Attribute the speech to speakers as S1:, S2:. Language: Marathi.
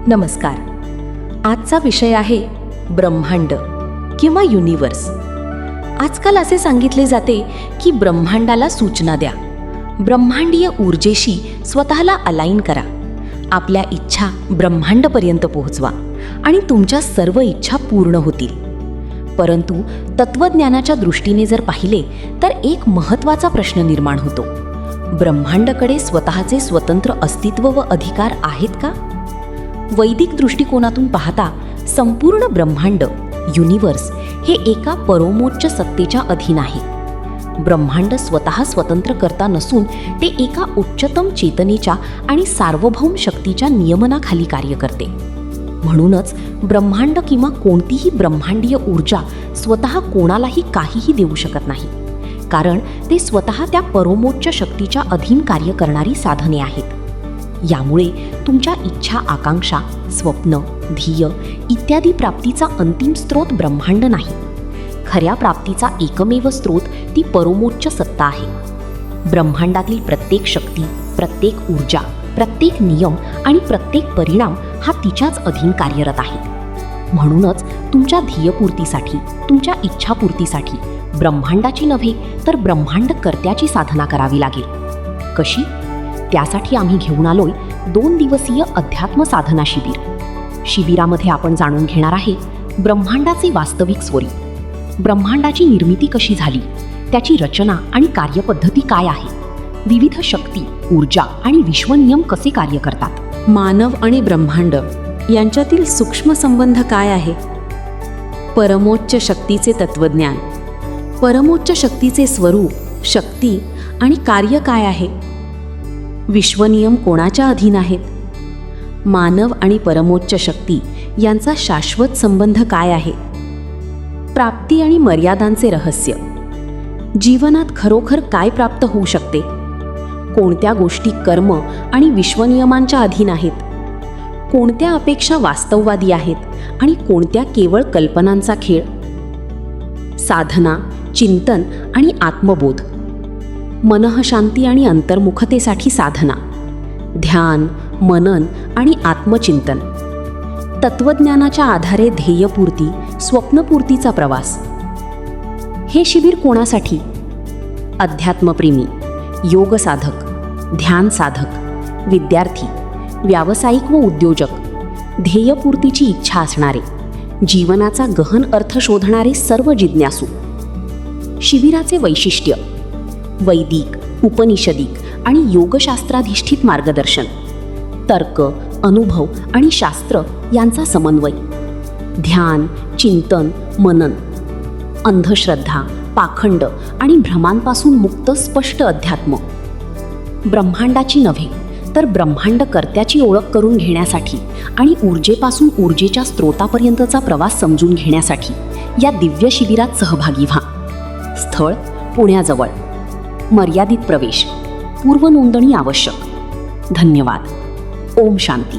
S1: नमस्कार. आजचा विषय आहे ब्रह्मांड किंवा युनिवर्स. आजकाल असे सांगितले जाते की ब्रह्मांडाला सूचना द्या, ब्रह्मांडीय ऊर्जेशी स्वतःला अलाइन करा, आपल्या इच्छा ब्रह्मांडपर्यंत पोहोचवा आणि तुमच्या सर्व इच्छा पूर्ण होतील. परंतु तत्वज्ञानाच्या दृष्टीने जर पाहिले तर एक महत्त्वाचा प्रश्न निर्माण होतो. ब्रह्मांडाकडे स्वतःचे स्वतंत्र अस्तित्व व अधिकार आहेत का? वैदिक दृष्टिकोनातून पाहता संपूर्ण ब्रह्मांड युनिवर्स हे एका परोमोच्च सत्तेच्या अधीन आहे. ब्रह्मांड स्वतः स्वतंत्र करता नसून ते एका उच्चतम चेतनेच्या आणि सार्वभौम शक्तीच्या नियमनाखाली कार्य करते. म्हणूनच ब्रह्मांड किंवा कोणतीही ब्रह्मांडीय ऊर्जा स्वतः कोणालाही काहीही देऊ शकत नाही, कारण ते स्वतः त्या परोमोच्च शक्तीच्या अधीन कार्य करणारी साधने आहेत. यामुळे तुमच्या इच्छा, आकांक्षा, स्वप्न, ध्येय इत्यादी प्राप्तीचा अंतिम स्रोत ब्रह्मांड नाही. खऱ्या प्राप्तीचा एकमेव स्रोत ती परोमोच्च सत्ता आहे. ब्रह्मांडातील प्रत्येक शक्ती, प्रत्येक ऊर्जा, प्रत्येक नियम आणि प्रत्येक परिणाम हा तिच्याच अधीन कार्यरत आहे. म्हणूनच तुमच्या ध्येयपूर्तीसाठी, तुमच्या इच्छापूर्तीसाठी ब्रह्मांडाची नव्हे तर ब्रह्मांड कर्त्याची साधना करावी लागेल. कशी? त्यासाठी आम्ही घेऊन आलोय 2 दिवसीय अध्यात्म साधना शिबिर. शिबिरामध्ये आपण जाणून घेणार आहे ब्रह्मांडाचे वास्तविक स्वरूप, ब्रह्मांडाची निर्मिती कशी झाली, त्याची रचना आणि कार्यपद्धती काय आहे, विविध शक्ती, ऊर्जा आणि विश्वनियम कसे कार्य करतात, मानव आणि ब्रह्मांड यांच्यातील सूक्ष्म संबंध काय आहे, परमोच्च शक्तीचे तत्वज्ञान, परमोच्च शक्तीचे स्वरूप, शक्ती आणि कार्य काय आहे, विश्वनियम कोणाच्या अधीन आहेत, मानव आणि परमोच्च शक्ती यांचा शाश्वत संबंध काय आहे, प्राप्ती आणि मर्यादांचे रहस्य, जीवनात खरोखर काय प्राप्त होऊ शकते, कोणत्या गोष्टी कर्म आणि विश्वनियमांच्या अधीन आहेत, कोणत्या अपेक्षा वास्तववादी आहेत आणि कोणत्या केवळ कल्पनांचा खेळ, साधना, चिंतन आणि आत्मबोध, मनःशांती आणि अंतर्मुखतेसाठी साधना, ध्यान, मनन आणि आत्मचिंतन, तत्वज्ञानाच्या आधारे ध्येयपूर्ती, स्वप्नपूर्तीचा प्रवास. हे शिबिर कोणासाठी? अध्यात्मप्रेमी, योग साधक, ध्यान साधक, विद्यार्थी, व्यावसायिक व उद्योजक, ध्येयपूर्तीची इच्छा असणारे, जीवनाचा गहन अर्थ शोधणारे सर्व जिज्ञासू. शिबिराचे वैशिष्ट्य: वैदिक, उपनिषदिक आणि योगशास्त्राधिष्ठित मार्गदर्शन, तर्क, अनुभव आणि शास्त्र यांचा समन्वय, ध्यान, चिंतन, मनन, अंधश्रद्धा, पाखंड आणि भ्रमांपासून मुक्त स्पष्ट अध्यात्म. ब्रह्मांडाची नव्हे तर ब्रह्मांड कर्त्याची ओळख करून घेण्यासाठी आणि ऊर्जेपासून ऊर्जेच्या स्रोतापर्यंतचा प्रवास समजून घेण्यासाठी या दिव्य शिबिरात सहभागी व्हा. स्थळ: पुण्याजवळ. मर्यादित प्रवेश. पूर्वनोंदणी आवश्यक. धन्यवाद. ओम शांती.